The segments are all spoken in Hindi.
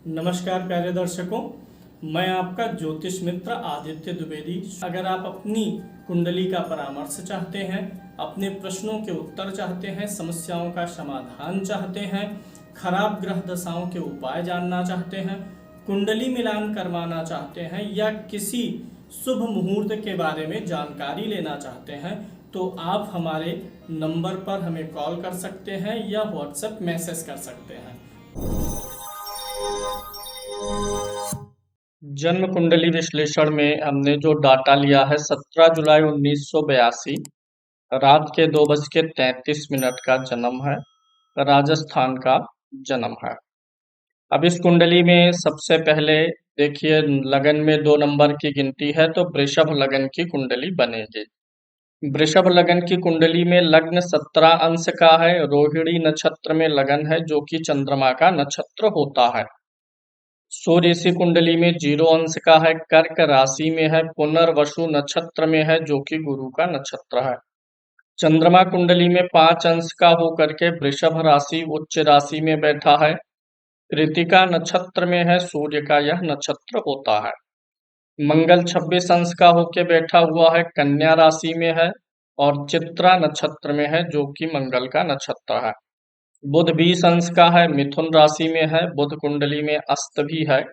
नमस्कार प्यारे दर्शकों, मैं आपका ज्योतिष मित्र आदित्य द्विवेदी। अगर आप अपनी कुंडली का परामर्श चाहते हैं, अपने प्रश्नों के उत्तर चाहते हैं, समस्याओं का समाधान चाहते हैं, खराब ग्रह दशाओं के उपाय जानना चाहते हैं, कुंडली मिलान करवाना चाहते हैं या किसी शुभ मुहूर्त के बारे में जानकारी लेना चाहते हैं, तो आप हमारे नंबर पर हमें कॉल कर सकते हैं या व्हाट्सएप मैसेज कर सकते हैं। जन्म कुंडली विश्लेषण में हमने जो डाटा लिया है 17 जुलाई 1982 रात के 2:33 का जन्म है, राजस्थान का जन्म है। अब इस कुंडली में सबसे पहले देखिए, लगन में 2 नंबर की गिनती है तो वृषभ लगन की कुंडली बनेगी। वृषभ लगन की कुंडली में लग्न 17 अंश का है, रोहिणी नक्षत्र में लगन है जो कि चंद्रमा का नक्षत्र होता है। सूर्य इसी कुंडली में 0 अंश का है, कर्क राशि में है, पुनर्वसु नक्षत्र में है जो कि गुरु का नक्षत्र है। चंद्रमा कुंडली में 5 अंश का होकर के वृषभ राशि उच्च राशि में बैठा है। कृतिका नक्षत्र में है, सूर्य का यह नक्षत्र होता है। मंगल 26 अंश का होके बैठा हुआ है, कन्या राशि में है और चित्रा नक्षत्र में है जो कि मंगल का नक्षत्र है। बुध 20 अंश का है, मिथुन राशि में है, बुध कुंडली में अस्त भी है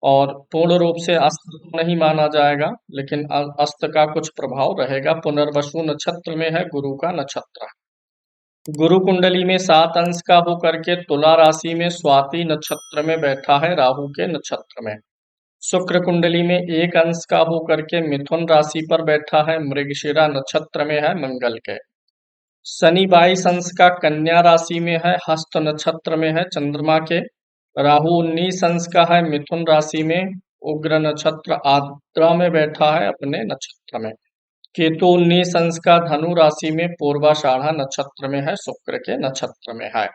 और पूर्ण रूप से अस्त तो नहीं माना जाएगा, लेकिन अस्त का कुछ प्रभाव रहेगा। पुनर्वसु नक्षत्र में है, गुरु का नक्षत्र है। गुरु कुंडली में 7 अंश का होकर के तुला राशि में स्वाति नक्षत्र में बैठा है, राहु के नक्षत्र में। शुक्र कुंडली में 1 अंश का होकर के मिथुन राशि पर बैठा है, मृगशिरा नक्षत्र में है, मंगल के। शनि 22 अंश का कन्या राशि में है, हस्त नक्षत्र में है, चंद्रमा के। राहु 19 अंश का है, मिथुन राशि में, उग्र नक्षत्र आद्रा में बैठा है अपने नक्षत्र में। केतु 19 अंश का धनु राशि में, पूर्वाषाढ़ा नक्षत्र में है, शुक्र के नक्षत्र में है।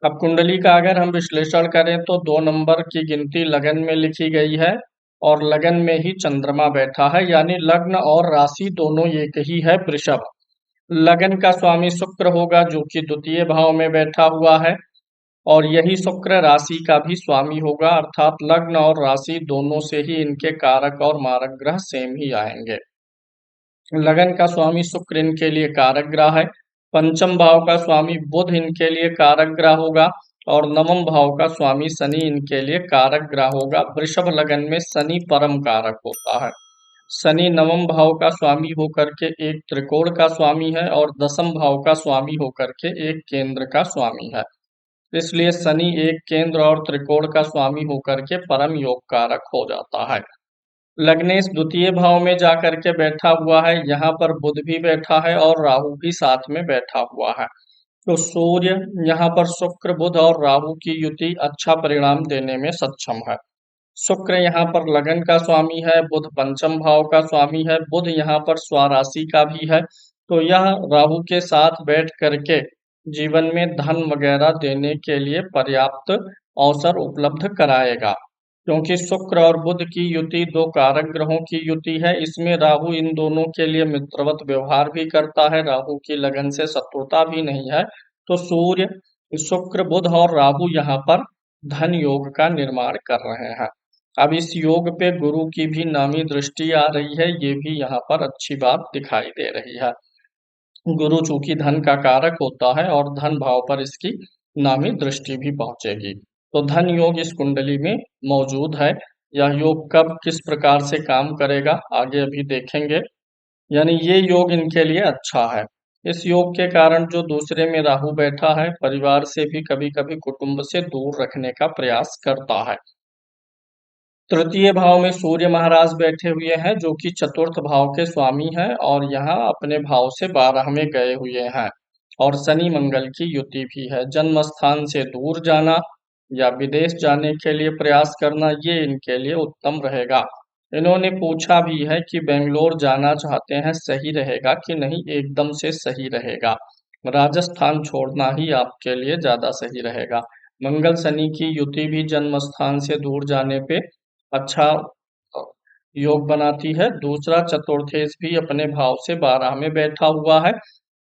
अब कुंडली का अगर हम विश्लेषण करें तो 2 नंबर की गिनती लगन में लिखी गई है और लगन में ही चंद्रमा बैठा है, यानी लग्न और राशि दोनों एक ही है, वृषभ। लगन का स्वामी शुक्र होगा जो कि द्वितीय भाव में बैठा हुआ है और यही शुक्र राशि का भी स्वामी होगा, अर्थात लग्न और राशि दोनों से ही इनके कारक और मारक ग्रह सेम ही आएंगे। लगन का स्वामी शुक्र इनके लिए कारक ग्रह है, पंचम भाव का स्वामी बुध इनके लिए कारक ग्रह होगा और नवम भाव का स्वामी शनि इनके लिए कारक ग्रह होगा। वृषभ लगन में शनि परम कारक होता है। शनि नवम भाव का स्वामी होकर के एक त्रिकोण का स्वामी है और दसम भाव का स्वामी होकर के एक केंद्र का स्वामी है। इसलिए शनि एक केंद्र और त्रिकोण का स्वामी होकर के परम योग कारक हो जाता है। लग्नेश द्वितीय भाव में जाकर के बैठा हुआ है, यहाँ पर बुध भी बैठा है और राहु भी साथ में बैठा हुआ है। तो सूर्य यहाँ पर शुक्र बुध और राहु की युति अच्छा परिणाम देने में सक्षम है। शुक्र यहाँ पर लगन का स्वामी है, बुध पंचम भाव का स्वामी है, बुध यहाँ पर स्वराशि का भी है। तो यह राहु के साथ बैठ करके जीवन में धन वगैरह देने के लिए पर्याप्त अवसर उपलब्ध कराएगा, क्योंकि शुक्र और बुध की युति 2 कारक ग्रहों की युति है। इसमें राहु इन दोनों के लिए मित्रवत व्यवहार भी करता है, राहु की लगन से शत्रुता भी नहीं है। तो सूर्य शुक्र बुध और राहु यहाँ पर धन योग का निर्माण कर रहे हैं। अब इस योग पे गुरु की भी नामी दृष्टि आ रही है, ये भी यहाँ पर अच्छी बात दिखाई दे रही है। गुरु चूंकि धन का कारक होता है और धन भाव पर इसकी नामी दृष्टि भी पहुंचेगी, तो धन योग इस कुंडली में मौजूद है। यह योग कब किस प्रकार से काम करेगा आगे अभी देखेंगे। यानी ये योग इनके लिए अच्छा है। इस योग के कारण जो दूसरे में राहु बैठा है, परिवार से भी कभी कभी कुटुंब से दूर रखने का प्रयास करता है। तृतीय भाव में सूर्य महाराज बैठे हुए हैं जो कि चतुर्थ भाव के स्वामी हैं और यहाँ अपने भाव से 12 में गए हुए हैं और शनि मंगल की युति भी है। जन्म स्थान से दूर जाना या विदेश जाने के लिए प्रयास करना, ये इनके लिए उत्तम रहेगा। इन्होंने पूछा भी है कि बेंगलोर जाना चाहते हैं, सही रहेगा कि नहीं। एकदम से सही रहेगा, राजस्थान छोड़ना ही आपके लिए ज्यादा सही रहेगा। मंगल शनि की युति भी जन्म स्थान से दूर जाने पे अच्छा योग बनाती है। दूसरा, चतुर्थेश भी अपने भाव से 12 में बैठा हुआ है।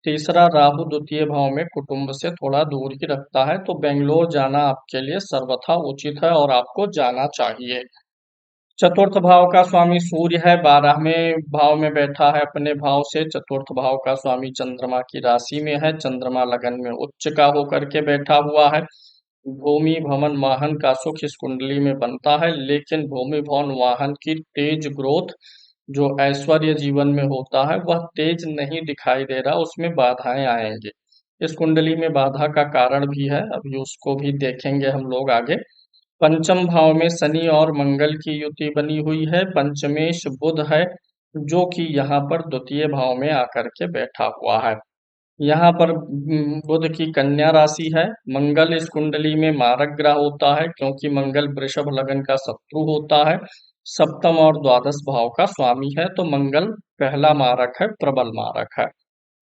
तीसरा, राहु द्वितीय भाव में कुटुंब से थोड़ा दूर ही रखता है, तो बेंगलोर जाना आपके लिए सर्वथा उचित है और आपको जाना चाहिए। चतुर्थ भाव का स्वामी सूर्य है, 12वें भाव में बैठा है अपने भाव से। चतुर्थ भाव का स्वामी चंद्रमा की राशि में है, चंद्रमा लगन में उच्च का होकर के बैठा हुआ है। भूमि भवन वाहन का सुख इस कुंडली में बनता है, लेकिन भूमि भवन वाहन की तेज ग्रोथ जो ऐश्वर्य जीवन में होता है वह तेज नहीं दिखाई दे रहा, उसमें बाधाएं आएंगी। इस कुंडली में बाधा का कारण भी है, अभी उसको भी देखेंगे हम लोग आगे। पंचम भाव में शनि और मंगल की युति बनी हुई है। पंचमेश बुध है, जो कि यहाँ पर द्वितीय भाव में आकर के बैठा हुआ है। यहाँ पर बुध की कन्या राशि है। मंगल इस कुंडली में मारक ग्रह होता है, क्योंकि मंगल वृषभ लगन का शत्रु होता है। सप्तम और द्वादश भाव का स्वामी है, तो मंगल पहला मारक है, प्रबल मारक है।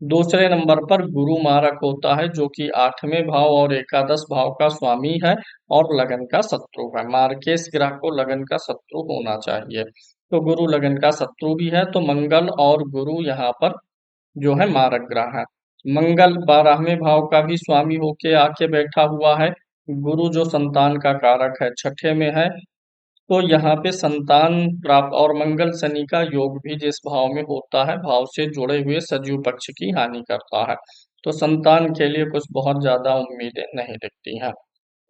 दूसरे नंबर पर गुरु मारक होता है, जो कि 8वें भाव और एकादश भाव का स्वामी है और लगन का शत्रु है। मार्केश ग्रह को लगन का शत्रु होना चाहिए, तो गुरु लगन का शत्रु भी है, तो मंगल और गुरु यहाँ पर जो है मारक ग्रह है। मंगल 12वें भाव का भी स्वामी होके आके बैठा हुआ है। गुरु जो संतान का कारक है, छठे में है, तो यहाँ पे संतान प्राप्त, और मंगल शनि का योग भी जिस भाव में होता है, भाव से जुड़े हुए सजीव पक्ष की हानि करता है, तो संतान के लिए कुछ बहुत ज्यादा उम्मीदें नहीं दिखती हैं।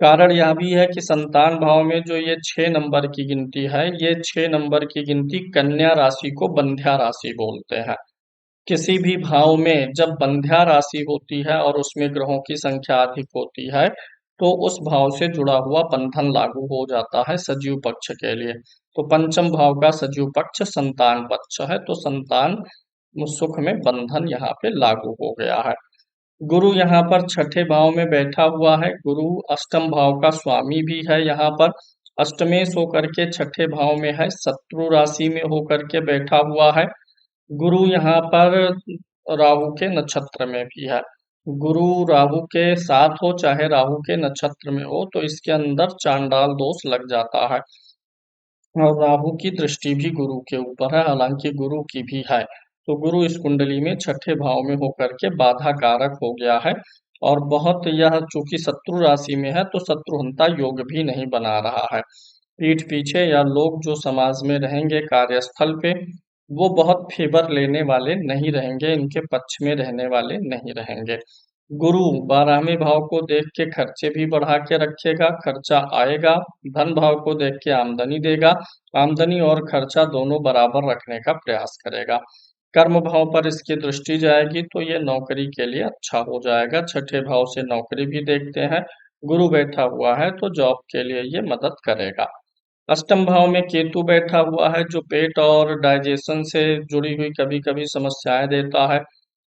कारण यह भी है कि संतान भाव में जो ये 6 नंबर की गिनती है, ये 6 नंबर की गिनती कन्या राशि को बंध्या राशि बोलते हैं। किसी भी भाव में जब बंध्या राशि होती है और उसमें ग्रहों की संख्या अधिक होती है, तो उस भाव से जुड़ा हुआ बंधन लागू हो जाता है सजीव पक्ष के लिए। तो पंचम भाव का सजीव पक्ष संतान पक्ष है, तो संतान सुख में बंधन यहाँ पे लागू हो गया है। गुरु यहाँ पर छठे भाव में बैठा हुआ है। गुरु अष्टम भाव का स्वामी भी है, यहाँ पर अष्टमेश होकर के छठे भाव में है, शत्रु राशि में होकर के बैठा हुआ है। गुरु यहाँ पर राहु के नक्षत्र में भी है। गुरु राहु के साथ हो चाहे राहु के नक्षत्र में हो, तो इसके अंदर चांडाल दोष लग जाता है, और राहु की दृष्टि भी गुरु के ऊपर है, हालांकि गुरु की भी है। तो गुरु इस कुंडली में छठे भाव में होकर के बाधा कारक हो गया है, और बहुत यह चूंकि शत्रु राशि में है, तो शत्रुहंता योग भी नहीं बना रहा है। पीठ पीछे या लोग जो समाज में रहेंगे कार्यस्थल पे, वो बहुत फेवर लेने वाले नहीं रहेंगे, इनके पक्ष में रहने वाले नहीं रहेंगे। गुरु 12वें भाव को देख के खर्चे भी बढ़ा के रखेगा, खर्चा आएगा। धन भाव को देख के आमदनी देगा, आमदनी और खर्चा दोनों बराबर रखने का प्रयास करेगा। कर्म भाव पर इसकी दृष्टि जाएगी, तो ये नौकरी के लिए अच्छा हो जाएगा। छठे भाव से नौकरी भी देखते हैं, गुरु बैठा हुआ है, तो जॉब के लिए ये मदद करेगा। अष्टम भाव में केतु बैठा हुआ है, जो पेट और डाइजेशन से जुड़ी हुई कभी कभी समस्याएं देता है,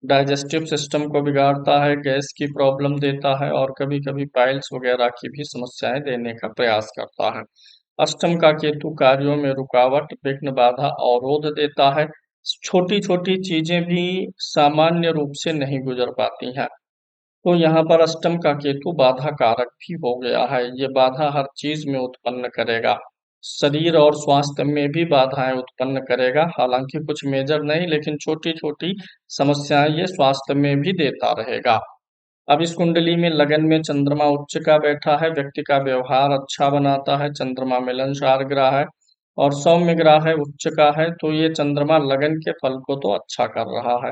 डाइजेस्टिव सिस्टम को बिगाड़ता है, गैस की प्रॉब्लम देता है, और कभी कभी पाइल्स वगैरह की भी समस्याएं देने का प्रयास करता है। अष्टम का केतु कार्यों में रुकावट, विघ्न, बाधा, अवरोध देता है। छोटी छोटी चीजें भी सामान्य रूप से नहीं गुजर पाती हैं, तो यहाँ पर अष्टम का केतु बाधा कारक भी हो गया है। ये बाधा हर चीज में उत्पन्न करेगा, शरीर और स्वास्थ्य में भी बाधाएं उत्पन्न करेगा, हालांकि कुछ मेजर नहीं, लेकिन छोटी छोटी समस्याएं ये स्वास्थ्य में भी देता रहेगा। अब इस कुंडली में लगन में चंद्रमा उच्च का बैठा है, व्यक्ति का व्यवहार अच्छा बनाता है। चंद्रमा मिलनसार ग्रह है और सौम्य ग्रह है, उच्च का है, तो ये चंद्रमा लगन के फल को तो अच्छा कर रहा है।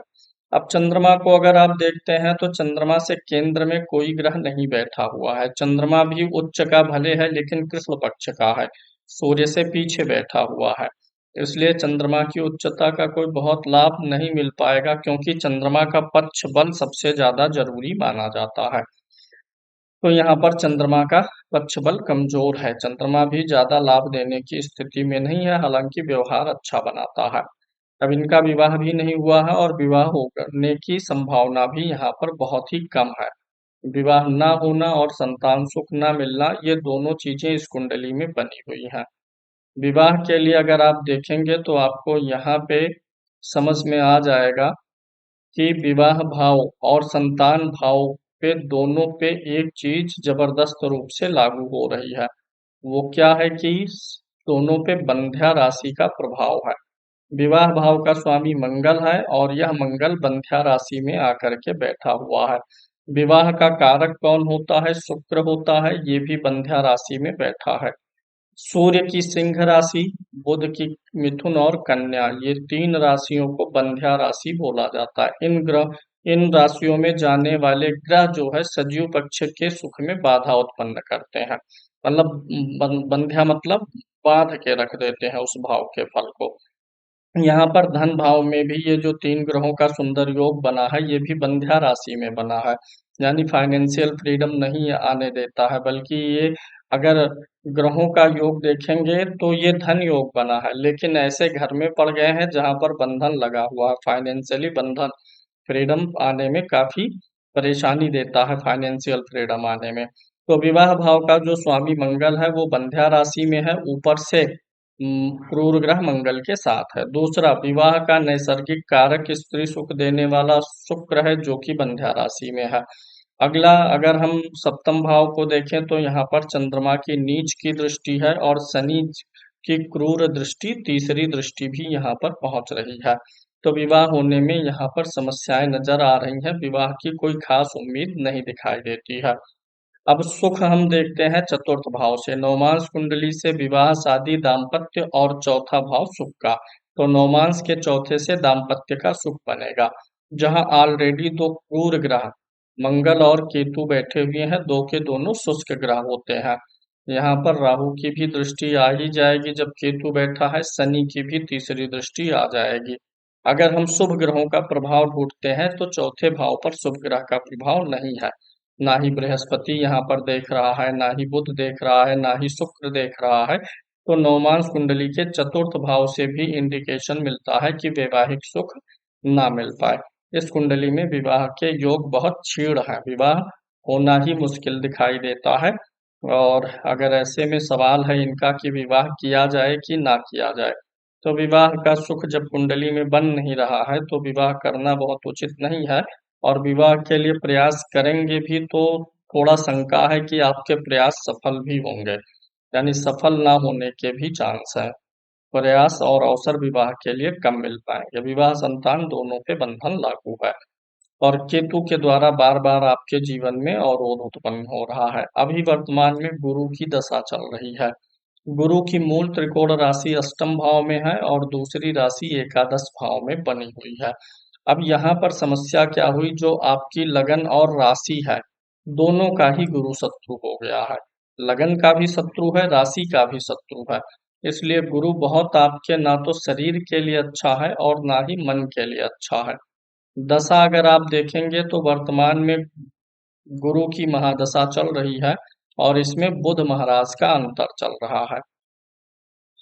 अब चंद्रमा को अगर आप देखते हैं, तो चंद्रमा से केंद्र में कोई ग्रह नहीं बैठा हुआ है। चंद्रमा भी उच्च का भले है, लेकिन कृष्ण पक्ष का है, सूर्य से पीछे बैठा हुआ है, इसलिए चंद्रमा की उच्चता का कोई बहुत लाभ नहीं मिल पाएगा, क्योंकि चंद्रमा का पक्ष बल सबसे ज्यादा जरूरी माना जाता है। तो यहाँ पर चंद्रमा का पक्ष बल कमजोर है, चंद्रमा भी ज्यादा लाभ देने की स्थिति में नहीं है, हालांकि व्यवहार अच्छा बनाता है। अब इनका विवाह भी नहीं हुआ है, और विवाह होने की संभावना भी यहाँ पर बहुत ही कम है। विवाह ना होना और संतान सुख ना मिलना, ये दोनों चीजें इस कुंडली में बनी हुई हैं। विवाह के लिए अगर आप देखेंगे, तो आपको यहाँ पे समझ में आ जाएगा कि विवाह भाव और संतान भाव पे दोनों पे एक चीज जबरदस्त रूप से लागू हो रही है। वो क्या है कि दोनों पे बंध्या राशि का प्रभाव है। विवाह भाव का स्वामी मंगल है और यह मंगल बंध्या राशि में आकर के बैठा हुआ है। विवाह का कारक कौन होता है? शुक्र होता है, ये भी बंध्या राशि में बैठा है। सूर्य की सिंह राशि, बुध की मिथुन और कन्या, ये तीन राशियों को बंध्या राशि बोला जाता है। इन राशियों में जाने वाले ग्रह जो है सजीव पक्ष के सुख में बाधा उत्पन्न करते हैं। मतलब बंध्या मतलब बांध के रख देते हैं उस भाव के फल को। यहाँ पर धन भाव में भी ये जो तीन ग्रहों का सुंदर योग बना है, ये भी बंध्या राशि में बना है। यानी फाइनेंशियल फ्रीडम नहीं आने देता है, बल्कि ये अगर ग्रहों का योग देखेंगे तो ये धन योग बना है, लेकिन ऐसे घर में पड़ गए हैं जहां पर बंधन लगा हुआ है। फाइनेंशियली बंधन फ्रीडम आने में काफी परेशानी देता है, फाइनेंशियल फ्रीडम आने में। तो विवाह भाव का जो स्वामी मंगल है वो बंध्या राशि में है, ऊपर से क्रूर ग्रह मंगल के साथ है। दूसरा, विवाह का नैसर्गिक कारक स्त्री सुख देने वाला शुक्र है, जो कि बंध्या राशि में है। अगला, अगर हम सप्तम भाव को देखें तो यहाँ पर चंद्रमा की नीच की दृष्टि है और शनि की क्रूर दृष्टि, तीसरी दृष्टि भी यहाँ पर पहुंच रही है। तो विवाह होने में यहाँ पर समस्याएं नजर आ रही हैं, विवाह की कोई खास उम्मीद नहीं दिखाई देती है। अब सुख हम देखते हैं चतुर्थ भाव से, नवमांश कुंडली से विवाह, शादी, दाम्पत्य और चौथा भाव सुख का। तो नवमांश के चौथे से दाम्पत्य का सुख बनेगा, जहां ऑलरेडी दो क्रूर ग्रह मंगल और केतु बैठे हुए हैं, दो के दोनों शुष्क ग्रह होते हैं। यहाँ पर राहु की भी दृष्टि आ ही जाएगी जब केतु बैठा है, शनि की भी तीसरी दृष्टि आ जाएगी। अगर हम शुभ ग्रहों का प्रभाव ढूंढते हैं तो चौथे भाव पर शुभ ग्रह का प्रभाव नहीं है। ना ही बृहस्पति यहाँ पर देख रहा है, ना ही बुध देख रहा है, ना ही शुक्र देख रहा है। तो नवमांश कुंडली के चतुर्थ भाव से भी इंडिकेशन मिलता है कि वैवाहिक सुख ना मिल पाए। इस कुंडली में विवाह के योग बहुत क्षीण है, विवाह होना ही मुश्किल दिखाई देता है। और अगर ऐसे में सवाल है इनका कि विवाह किया जाए कि ना किया जाए, तो विवाह का सुख जब कुंडली में बन नहीं रहा है तो विवाह करना बहुत उचित नहीं है। और विवाह के लिए प्रयास करेंगे भी तो थोड़ा शंका है कि आपके प्रयास सफल भी होंगे, यानी सफल ना होने के भी चांस है। प्रयास और अवसर विवाह के लिए कम मिल पाएंगे। विवाह संतान दोनों पे बंधन लागू है। और केतु के द्वारा बार बार आपके जीवन में अवरोध उत्पन्न हो रहा है। अभी वर्तमान में गुरु की दशा चल रही है। गुरु की मूल त्रिकोण राशि अष्टम भाव में है और दूसरी राशि एकादश भाव में बनी हुई है। अब यहाँ पर समस्या क्या हुई, जो आपकी लगन और राशि है, दोनों का ही गुरु शत्रु हो गया है। लगन का भी शत्रु है, राशि का भी शत्रु है। इसलिए गुरु बहुत आपके ना तो शरीर के लिए अच्छा है और ना ही मन के लिए अच्छा है। दशा अगर आप देखेंगे तो वर्तमान में गुरु की महादशा चल रही है और इसमें बुध महाराज का अंतर चल रहा है।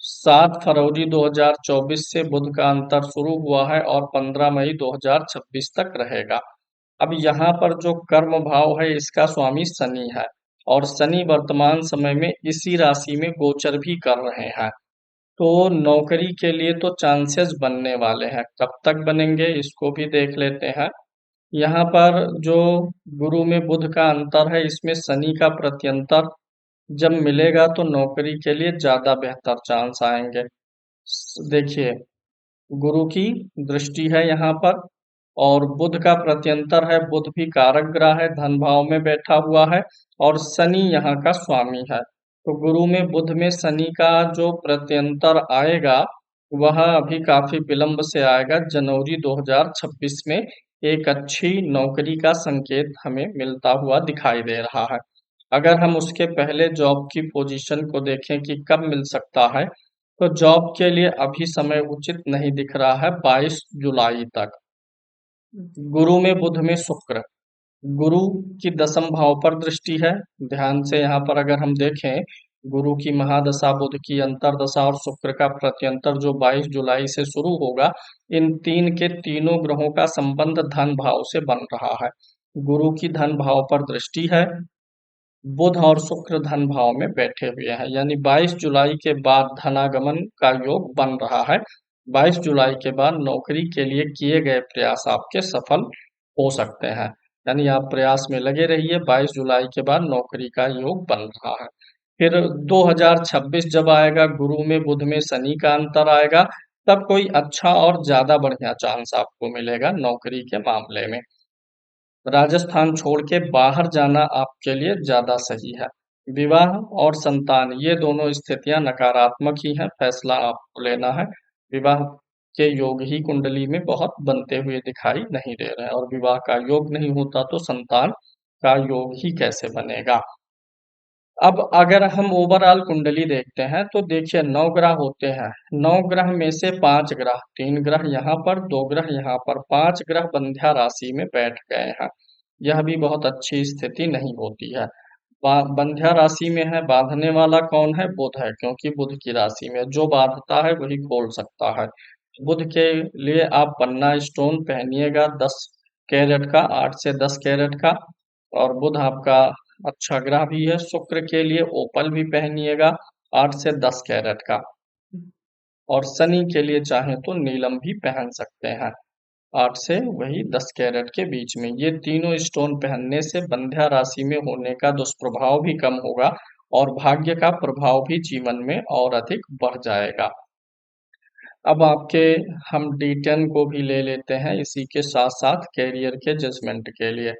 7 फरवरी 2024 से बुध का अंतर शुरू हुआ है और 15 मई 2026 तक रहेगा। अब यहाँ पर जो कर्म भाव है इसका स्वामी शनि है और शनि वर्तमान समय में इसी राशि में गोचर भी कर रहे हैं। तो नौकरी के लिए तो चांसेस बनने वाले हैं, कब तक बनेंगे इसको भी देख लेते हैं। यहाँ पर जो गुरु में बुध का अंतर है, इसमें शनि का प्रत्यंतर जब मिलेगा तो नौकरी के लिए ज्यादा बेहतर चांस आएंगे। देखिए, गुरु की दृष्टि है यहाँ पर और बुध का प्रत्यंतर है, बुध भी कारक ग्रह है, धन भाव में बैठा हुआ है और शनि यहाँ का स्वामी है। तो गुरु में बुध में शनि का जो प्रत्यंतर आएगा वह अभी काफी विलंब से आएगा। जनवरी 2026 में एक अच्छी नौकरी का संकेत हमें मिलता हुआ दिखाई दे रहा है। अगर हम उसके पहले जॉब की पोजीशन को देखें कि कब मिल सकता है, तो जॉब के लिए अभी समय उचित नहीं दिख रहा है 22 जुलाई तक। गुरु में बुध में शुक्र, गुरु की दसम भाव पर दृष्टि है। ध्यान से यहाँ पर अगर हम देखें, गुरु की महादशा, बुध की अंतरदशा और शुक्र का प्रत्यंतर जो 22 जुलाई से शुरू होगा, इन तीन के तीनों ग्रहों का संबंध धन भाव से बन रहा है। गुरु की धन भाव पर दृष्टि है, बुध और शुक्र धन भाव में बैठे हुए हैं, यानी 22 जुलाई के बाद धनागमन का योग बन रहा है। 22 जुलाई के बाद नौकरी के लिए किए गए प्रयास आपके सफल हो सकते हैं, यानी आप प्रयास में लगे रहिए। 22 जुलाई के बाद नौकरी का योग बन रहा है। फिर 2026 जब आएगा, गुरु में बुध में शनि का अंतर आएगा, तब कोई अच्छा और ज्यादा बढ़िया चांस आपको मिलेगा नौकरी के मामले में। राजस्थान छोड़ के बाहर जाना आपके लिए ज्यादा सही है। विवाह और संतान ये दोनों स्थितियां नकारात्मक ही हैं, फैसला आपको लेना है। विवाह के योग ही कुंडली में बहुत बनते हुए दिखाई नहीं दे रहे हैं, और विवाह का योग नहीं होता तो संतान का योग ही कैसे बनेगा। अब अगर हम ओवरऑल कुंडली देखते हैं तो देखिए 9 ग्रह होते हैं। 9 ग्रह में से 5 ग्रह, 3 ग्रह यहाँ पर, 2 ग्रह यहाँ पर, 5 ग्रह बंध्या राशि में बैठ गए हैं। यह भी बहुत अच्छी स्थिति नहीं होती है। बंध्या राशि में है, बांधने वाला कौन है? बुध है, क्योंकि बुध की राशि में जो बांधता है वही खोल सकता है। बुध के लिए आप पन्ना स्टोन पहनिएगा 10 कैरेट का, 8 से 10 कैरेट का। और बुध आपका अच्छा ग्रह भी है। शुक्र के लिए ओपल भी पहनिएगा 8 से 10 कैरेट का। और शनि के लिए चाहे तो नीलम भी पहन सकते हैं 8 से 10 कैरेट के बीच में। ये तीनों स्टोन पहनने से बंध्या राशि में होने का दुष्प्रभाव भी कम होगा, और भाग्य का प्रभाव भी जीवन में और अधिक बढ़ जाएगा। अब आपके हम D10 को भी ले लेते हैं इसी के साथ साथ कैरियर के जजमेंट के लिए।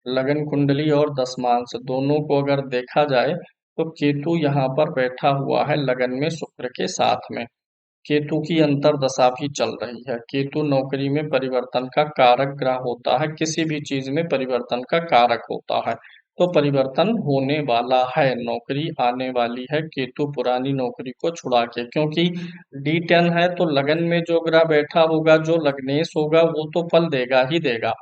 लगन कुंडली और दशमांश दोनों को अगर देखा जाए तो केतु यहाँ पर बैठा हुआ है लगन में शुक्र के साथ में। केतु की अंतर्दशा भी चल रही है। केतु नौकरी में परिवर्तन का कारक ग्रह होता है, किसी भी चीज में परिवर्तन का कारक होता है। तो परिवर्तन होने वाला है, नौकरी आने वाली है केतु पुरानी नौकरी को छुड़ा के, क्योंकि D10 है तो लगन में जो ग्रह बैठा होगा, जो लग्नेश होगा, वो तो फल देगा ही देगा।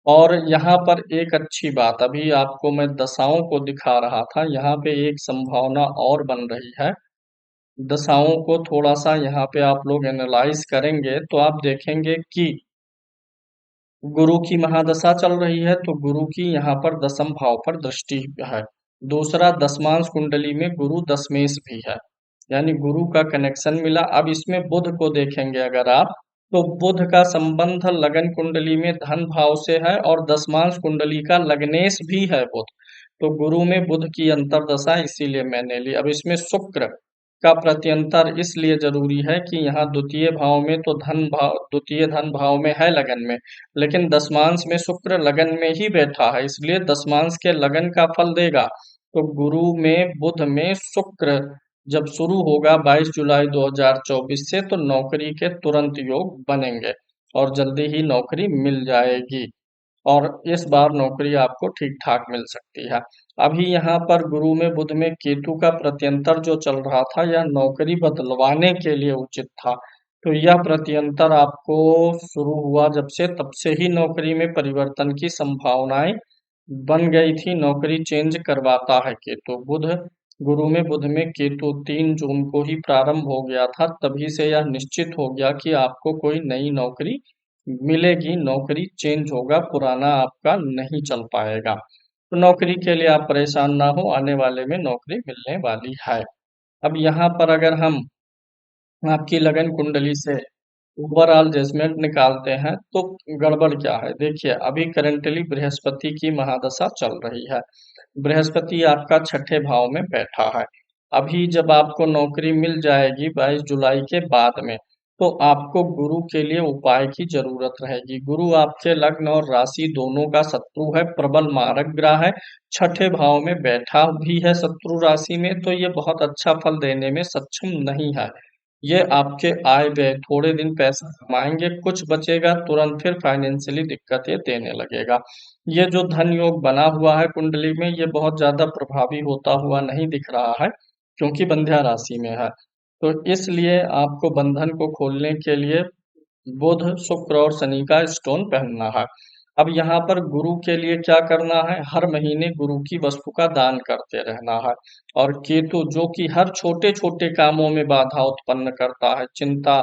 और यहाँ पर एक अच्छी बात अभी आपको मैं दशाओं को दिखा रहा था, यहाँ पे एक संभावना और बन रही है। दशाओं को थोड़ा सा यहाँ पे आप लोग एनालाइज करेंगे तो आप देखेंगे कि गुरु की महादशा चल रही है, तो गुरु की यहाँ पर दसम भाव पर दृष्टि है। दूसरा, दशमांश कुंडली में गुरु दशमेश भी है, यानी गुरु का कनेक्शन मिला। अब इसमें बुध को देखेंगे अगर आप, तो बुध का संबंध लगन कुंडली में धन भाव से है, और दशमांश कुंडली का लग्नेश भी है बुध। तो गुरु में बुध की अंतर्दशा इसीलिए मैंने ली। अब इसमें शुक्र का प्रत्यंतर इसलिए जरूरी है कि यहाँ द्वितीय भाव में तो धन भाव, द्वितीय धन भाव में है लगन में, लेकिन दशमांश में शुक्र लगन में ही बैठा है, इसलिए दशमांश के लगन का फल देगा। तो गुरु में बुध में शुक्र जब शुरू होगा 22 जुलाई 2024 से, तो नौकरी के तुरंत योग बनेंगे और जल्दी ही नौकरी मिल जाएगी, और इस बार नौकरी आपको ठीक ठाक मिल सकती है। अभी यहाँ पर गुरु में बुध में केतु का प्रत्यंतर जो चल रहा था, यह नौकरी बदलवाने के लिए उचित था। तो यह प्रत्यंतर आपको शुरू हुआ जब से, तब से ही नौकरी में परिवर्तन की संभावनाएं बन गई थी। नौकरी चेंज करवाता है केतु। बुध गुरु में बुध में केतु 3 जून को ही प्रारंभ हो गया था, तभी से यह निश्चित हो गया कि आपको कोई नई नौकरी मिलेगी, नौकरी चेंज होगा, पुराना आपका नहीं चल पाएगा। तो नौकरी के लिए आप परेशान ना हो, आने वाले में नौकरी मिलने वाली है। अब यहाँ पर अगर हम आपकी लगन कुंडली से ओवरऑल जजमेंट निकालते हैं तो गड़बड़ क्या है, देखिए अभी करंटली बृहस्पति की महादशा चल रही है। बृहस्पति आपका छठे भाव में बैठा है। अभी जब आपको नौकरी मिल जाएगी 22 जुलाई के बाद में, तो आपको गुरु के लिए उपाय की जरूरत रहेगी। गुरु आपके लग्न और राशि दोनों का शत्रु है, प्रबल मारक ग्रह है, छठे भाव में बैठा भी है शत्रु राशि में, तो ये बहुत अच्छा फल देने में सक्षम नहीं है। ये आपके आय व्यय, थोड़े दिन पैसा कमाएंगे, कुछ बचेगा, तुरंत फिर फाइनेंशियली दिक्कतें देने लगेगा। ये जो धन योग बना हुआ है कुंडली में, ये बहुत ज्यादा प्रभावी होता हुआ नहीं दिख रहा है, क्योंकि बंध्या राशि में है। तो इसलिए आपको बंधन को खोलने के लिए बुध, शुक्र और शनि का स्टोन पहनना है। अब यहाँ पर गुरु के लिए क्या करना है, हर महीने गुरु की वस्तु का दान करते रहना है। और केतु जो कि हर छोटे छोटे कामों में बाधा उत्पन्न करता है, चिंता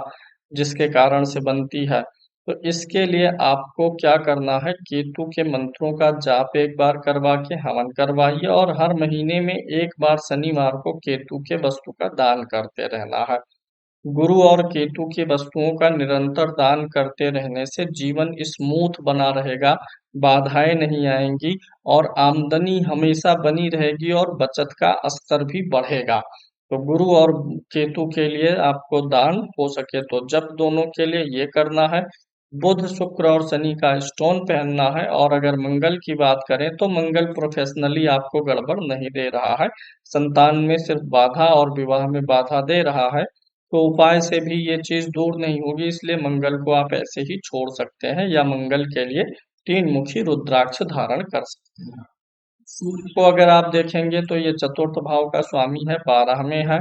जिसके कारण से बनती है, तो इसके लिए आपको क्या करना है, केतु के मंत्रों का जाप एक बार करवा के हवन करवाइए, और हर महीने में एक बार शनिवार को केतु के वस्तु का दान करते रहना है। गुरु और केतु की वस्तुओं का निरंतर दान करते रहने से जीवन स्मूथ बना रहेगा, बाधाएं नहीं आएंगी, और आमदनी हमेशा बनी रहेगी, और बचत का स्तर भी बढ़ेगा। तो गुरु और केतु के लिए आपको दान हो सके तो जप दोनों के लिए ये करना है। बुध शुक्र और शनि का स्टोन पहनना है। और अगर मंगल की बात करें तो मंगल प्रोफेशनली आपको गड़बड़ नहीं दे रहा है, संतान में सिर्फ बाधा और विवाह में बाधा दे रहा है। तो उपाय से भी ये चीज दूर नहीं होगी, इसलिए मंगल को आप ऐसे ही छोड़ सकते हैं या मंगल के लिए तीन मुखी रुद्राक्ष धारण कर सकते हैं। सूर्य को अगर आप देखेंगे तो ये चतुर्थ भाव का स्वामी है, 12 में है।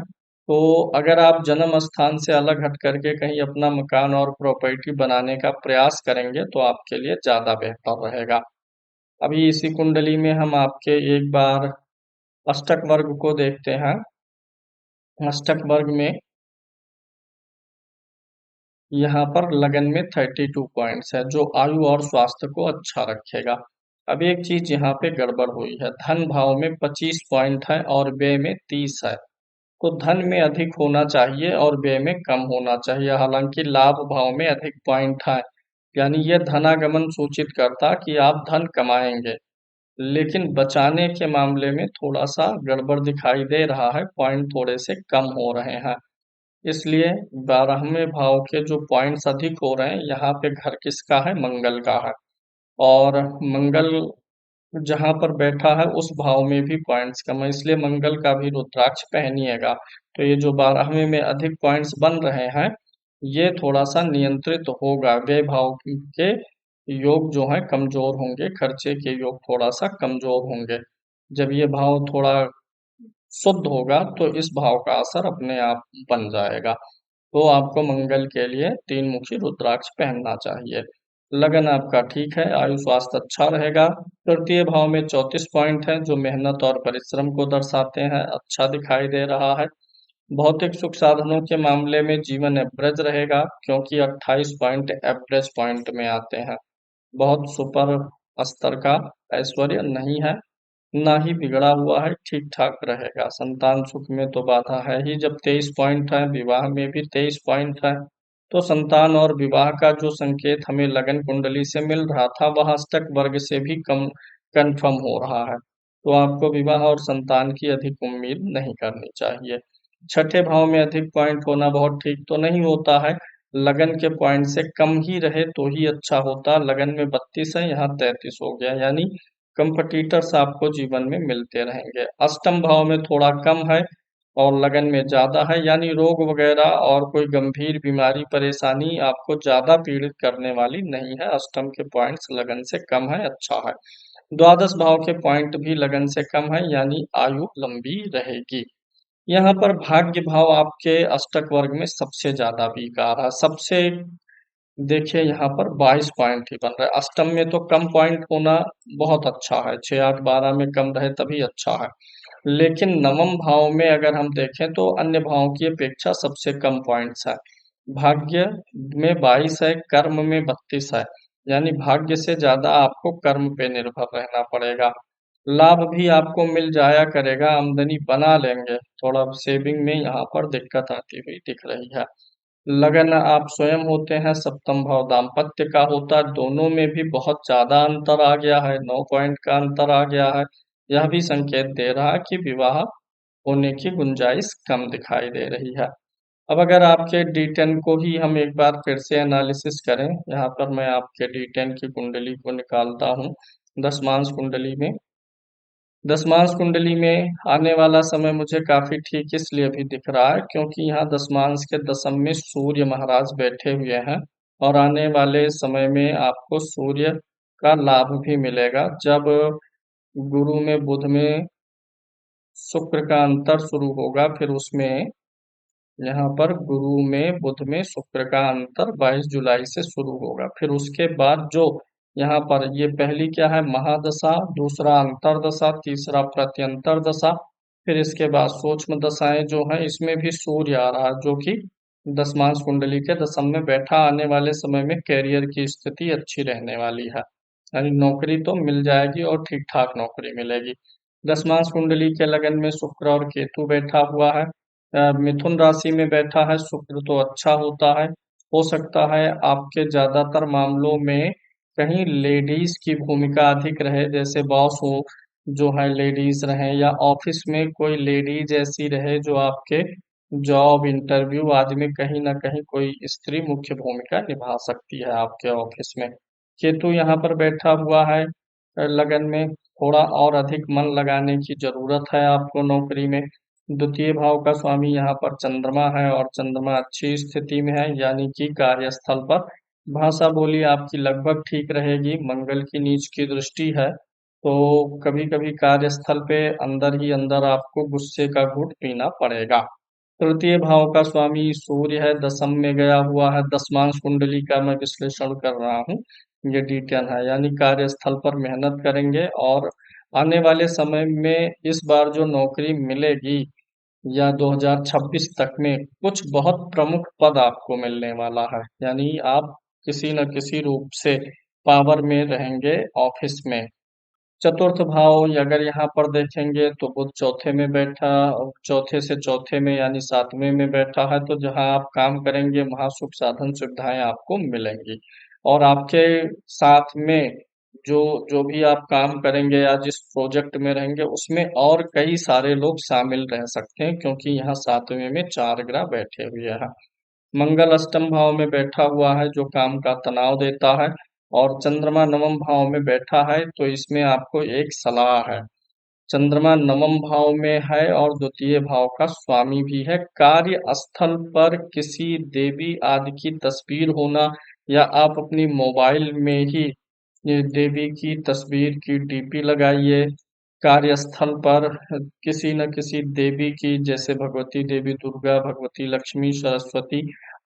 तो अगर आप जन्म स्थान से अलग हट करके कहीं अपना मकान और प्रॉपर्टी बनाने का प्रयास करेंगे तो आपके लिए ज्यादा बेहतर रहेगा। अभी इसी कुंडली में हम आपके एक बार अष्टक वर्ग को देखते हैं। अष्टक वर्ग में यहाँ पर लगन में 32 पॉइंट्स है, जो आयु और स्वास्थ्य को अच्छा रखेगा। अब एक चीज यहाँ पे गड़बड़ हुई है, धन भाव में 25 पॉइंट है और व्यय में 30 है। तो धन में अधिक होना चाहिए और व्यय में कम होना चाहिए। हालांकि लाभ भाव में अधिक पॉइंट है, यानी यह धनागमन सूचित करता कि आप धन कमाएंगे, लेकिन बचाने के मामले में थोड़ा सा गड़बड़ दिखाई दे रहा है, पॉइंट थोड़े से कम हो रहे हैं। इसलिए 12वें भाव के जो पॉइंट्स अधिक हो रहे हैं, यहाँ पे घर किसका है? मंगल का है। और मंगल जहाँ पर बैठा है उस भाव में भी पॉइंट्स कम है, इसलिए मंगल का भी रुद्राक्ष पहनिएगा। तो ये जो 12वें में अधिक पॉइंट्स बन रहे हैं, ये थोड़ा सा नियंत्रित होगा। व्यय भाव के योग जो है कमजोर होंगे, खर्चे के योग थोड़ा सा कमजोर होंगे। जब ये भाव थोड़ा शुद्ध होगा तो इस भाव का असर अपने आप बन जाएगा। तो आपको मंगल के लिए तीन मुखी रुद्राक्ष पहनना चाहिए। लगन आपका ठीक है, आयु स्वास्थ्य अच्छा रहेगा। तृतीय भाव में 34 पॉइंट है, जो मेहनत और परिश्रम को दर्शाते हैं, अच्छा दिखाई दे रहा है। भौतिक सुख साधनों के मामले में जीवन एवरेज रहेगा, क्योंकि 28 पॉइंट एवरेज पॉइंट में आते हैं। बहुत सुपर स्तर का ऐश्वर्य नहीं है, ना ही बिगड़ा हुआ है, ठीक ठाक रहेगा। संतान सुख में तो बाधा है ही, जब 23 पॉइंट है, विवाह में भी 23 पॉइंट है। तो संतान और विवाह का जो संकेत हमें लगन कुंडली से मिल रहा था, वह अष्टक वर्ग से भी कम कंफर्म हो रहा है। तो आपको विवाह और संतान की अधिक उम्मीद नहीं करनी चाहिए। छठे भाव में अधिक पॉइंट होना बहुत ठीक तो नहीं होता है, लगन के पॉइंट से कम ही रहे तो ही अच्छा होता। लगन में 32 है, यहाँ 33 हो गया, यानी कंपटीटर्स आपको जीवन में मिलते रहेंगे। अष्टम भाव में थोड़ा कम है और लगन में ज्यादा है, यानी रोग वगैरह और कोई गंभीर बीमारी परेशानी आपको ज्यादा पीड़ित करने वाली नहीं है। अष्टम के पॉइंट्स लगन से कम है, अच्छा है। द्वादश भाव के पॉइंट भी लगन से कम है, यानी आयु लंबी रहेगी। यहाँ पर भाग्य भाव आपके अष्टक वर्ग में सबसे ज्यादा वीक आ रहा है। सबसे देखिए यहाँ पर 22 पॉइंट ही बन रहा है। अष्टम में तो कम पॉइंट होना बहुत अच्छा है, 6 8 12 में कम रहे तभी अच्छा है। लेकिन नवम भाव में अगर हम देखें तो अन्य भावों की अपेक्षा सबसे कम पॉइंट्स है। भाग्य में 22 है, कर्म में 32 है, यानी भाग्य से ज्यादा आपको कर्म पे निर्भर रहना पड़ेगा। लाभ भी आपको मिल जाया करेगा, आमदनी बना लेंगे, थोड़ा सेविंग में यहाँ पर दिक्कत आती हुई दिख रही है। लगन आप स्वयं होते हैं, सप्तम भाव दाम्पत्य का होता है, दोनों में भी बहुत ज्यादा अंतर आ गया है, 9 पॉइंट का अंतर आ गया है। यह भी संकेत दे रहा है कि विवाह होने की गुंजाइश कम दिखाई दे रही है। अब अगर आपके D10 को ही हम एक बार फिर से एनालिसिस करें, यहाँ पर मैं आपके D10 की कुंडली को निकालता हूँ। दशमांश कुंडली में दशमांश कुंडली में आने वाला समय मुझे काफी ठीक इसलिए भी दिख रहा है, क्योंकि यहाँ दशमांश के दशम में सूर्य महाराज बैठे हुए हैं। और आने वाले समय में आपको सूर्य का लाभ भी मिलेगा, जब गुरु में बुध में शुक्र का अंतर शुरू होगा, फिर उसमें यहाँ पर गुरु में बुध में शुक्र का अंतर 22 जुलाई से शुरू होगा। फिर उसके बाद जो यहाँ पर ये पहली क्या है? महादशा, दूसरा अंतरदशा, तीसरा प्रत्यंतर दशा, फिर इसके बाद सूक्ष्म दशाएं जो हैं, इसमें भी सूर्य आ रहा है, जो कि दशमांश कुंडली के दशम में बैठा। आने वाले समय में कैरियर की स्थिति अच्छी रहने वाली है, यानी नौकरी तो मिल जाएगी और ठीक ठाक नौकरी मिलेगी। दशमांश कुंडली के लगन में शुक्र और केतु बैठा हुआ है। मिथुन राशि में बैठा है शुक्र, तो अच्छा होता है। हो सकता है आपके ज्यादातर मामलों में कहीं लेडीज की भूमिका अधिक रहे, जैसे बॉस हो जो है लेडीज रहे, या ऑफिस में कोई लेडीज ऐसी रहे जो आपके जॉब इंटरव्यू आदि में कहीं ना कहीं कोई स्त्री मुख्य भूमिका निभा सकती है आपके ऑफिस में। केतु यहाँ पर बैठा हुआ है लगन में, थोड़ा और अधिक मन लगाने की जरूरत है आपको नौकरी में। द्वितीय भाव का स्वामी यहाँ पर चंद्रमा है, और चंद्रमा अच्छी स्थिति में है, यानी कि कार्यस्थल पर भाषा बोली आपकी लगभग ठीक रहेगी। मंगल की नीच की दृष्टि है, तो कभी कभी कार्यस्थल पे अंदर ही अंदर आपको गुस्से का घूंट पीना पड़ेगा। तृतीय भाव का स्वामी सूर्य है, दसम में गया हुआ है। दसमांश कुंडली का मैं विश्लेषण कर रहा हूँ, ये D10 है, यानी कार्यस्थल पर मेहनत करेंगे, और आने वाले समय में इस बार जो नौकरी मिलेगी या 2026 तक में कुछ बहुत प्रमुख पद आपको मिलने वाला है, यानी आप किसी न किसी रूप से पावर में रहेंगे ऑफिस में। चतुर्थ भाव अगर यहाँ पर देखेंगे तो बुध चौथे में बैठा, चौथे से चौथे में यानी सातवें में बैठा है, तो जहाँ आप काम करेंगे वहाँ सुख साधन सुविधाएं आपको मिलेंगी। और आपके साथ में जो जो भी आप काम करेंगे या जिस प्रोजेक्ट में रहेंगे उसमें और कई सारे लोग शामिल रह सकते हैं, क्योंकि यहाँ सातवें में 4 ग्रह बैठे हुए हैं। मंगल अष्टम भाव में बैठा हुआ है जो काम का तनाव देता है, और चंद्रमा नवम भाव में बैठा है, तो इसमें आपको एक सलाह है। चंद्रमा नवम भाव में है और द्वितीय भाव का स्वामी भी है। कार्य स्थल पर किसी देवी आदि की तस्वीर होना, या आप अपनी मोबाइल में ही ये देवी की तस्वीर की डीपी लगाइए। कार्यस्थल पर किसी न किसी देवी की, जैसे भगवती देवी दुर्गा, भगवती लक्ष्मी, सरस्वती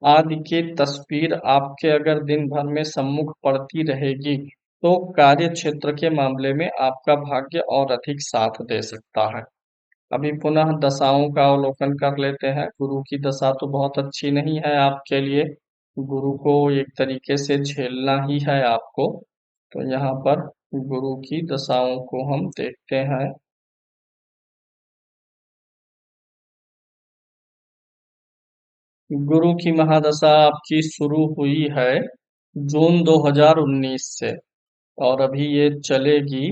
आदि की तस्वीर आपके अगर दिन भर में सम्मुख पड़ती रहेगी, तो कार्य क्षेत्र के मामले में आपका भाग्य और अधिक साथ दे सकता है। अभी पुनः दशाओं का अवलोकन कर लेते हैं। गुरु की दशा तो बहुत अच्छी नहीं है आपके लिए, गुरु को एक तरीके से झेलना ही है आपको। तो यहाँ पर गुरु की दशाओं को हम देखते हैं। गुरु की महादशा आपकी शुरू हुई है जून 2019 से, और अभी ये चलेगी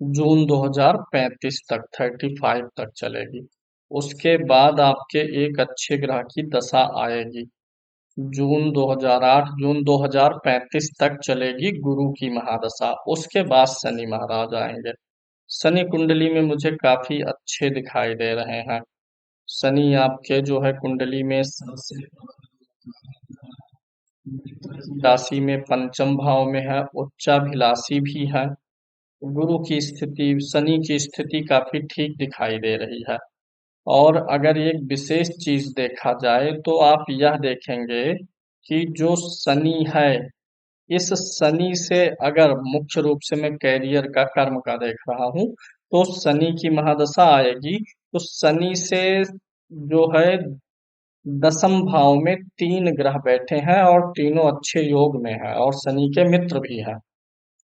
जून 2035 तक, 35 तक चलेगी। उसके बाद आपके एक अच्छे ग्रह की दशा आएगी, जून 2008, जून 2035 तक चलेगी गुरु की महादशा। उसके बाद शनि महाराज आएंगे। शनि कुंडली में मुझे काफी अच्छे दिखाई दे रहे हैं। शनि आपके जो है कुंडली में सबसे राशि में पंचम भाव में है, उच्चाभिलाषी भी है। गुरु की स्थिति, शनि की स्थिति काफी ठीक दिखाई दे रही है। और अगर एक विशेष चीज देखा जाए तो आप यह देखेंगे कि जो शनि है, इस शनि से अगर मुख्य रूप से मैं कैरियर का, कर्म का देख रहा हूं, तो शनि की महादशा आएगी, तो शनि से जो है दसम भाव में 3 ग्रह बैठे हैं और तीनों अच्छे योग में है, और शनि के मित्र भी हैं।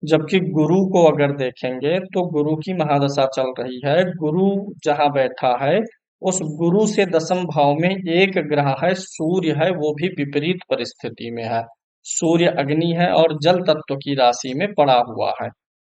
जबकि गुरु को अगर देखेंगे तो गुरु की महादशा चल रही है। गुरु जहां बैठा है, उस गुरु से दसम भाव में एक ग्रह है, सूर्य है, वो भी विपरीत परिस्थिति में है। सूर्य अग्नि है और जल तत्व की राशि में पड़ा हुआ है।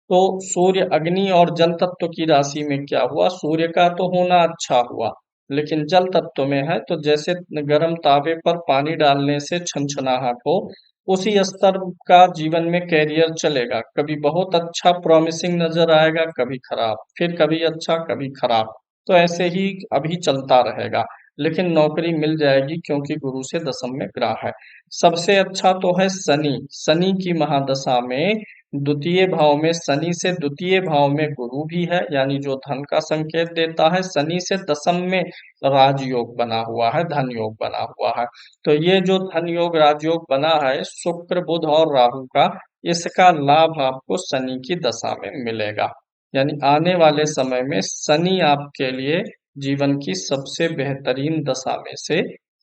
तो सूर्य अग्नि और जल तत्व की राशि में क्या हुआ, सूर्य का तो होना अच्छा हुआ, लेकिन जल तत्व में है, तो जैसे गर्म तावे पर पानी डालने से छनछनाहट हो, उसी स्तर का जीवन में कैरियर चलेगा। कभी बहुत अच्छा प्रॉमिसिंग नजर आएगा, कभी खराब, फिर कभी अच्छा, कभी खराब। तो ऐसे ही अभी चलता रहेगा, लेकिन नौकरी मिल जाएगी, क्योंकि गुरु से दसम में ग्रह है। सबसे अच्छा तो है शनि। शनि की महादशा में द्वितीय भाव में, शनि से द्वितीय भाव में गुरु भी है, यानी जो धन का संकेत देता है। शनि से दसम में राजयोग बना हुआ है, धन योग बना हुआ है। तो ये जो धन योग राजयोग बना है शुक्र बुध और राहु का, इसका लाभ आपको शनि की दशा में मिलेगा। यानी आने वाले समय में शनि आपके लिए जीवन की सबसे बेहतरीन दशा में से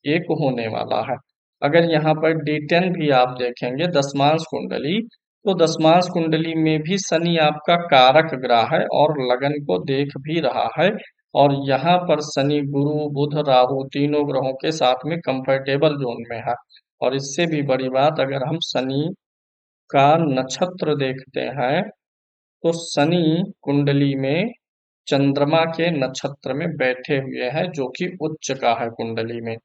एक होने वाला है। अगर यहाँ पर D10 भी आप देखेंगे, दसमांश कुंडली, तो दसमांश कुंडली में भी शनि आपका कारक ग्रह है और लगन को देख भी रहा है। और यहाँ पर शनि गुरु बुध राहु तीनों ग्रहों के साथ में कंफर्टेबल जोन में है। और इससे भी बड़ी बात, अगर हम शनि का नक्षत्र देखते हैं, तो शनि कुंडली में चंद्रमा के नक्षत्र में बैठे हुए हैं, जो कि उच्च का है कुंडली में।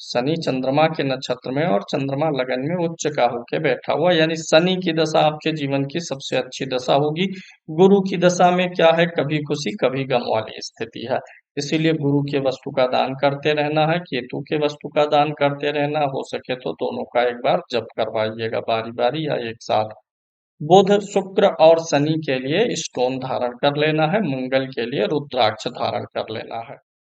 शनि चंद्रमा के नक्षत्र में और चंद्रमा लगन में उच्च का होके बैठा हुआ, यानी शनि की दशा आपके जीवन की सबसे अच्छी दशा होगी। गुरु की दशा में क्या है, कभी खुशी कभी गम वाली स्थिति है। इसीलिए गुरु के वस्तु का दान करते रहना है, केतु के वस्तु का दान करते रहना, हो सके तो दोनों का एक बार जप करवाइएगा बारी बारी या एक साथ। बुध शुक्र और शनि के लिए स्टोन धारण कर लेना है, मंगल के लिए रुद्राक्ष धारण कर लेना है।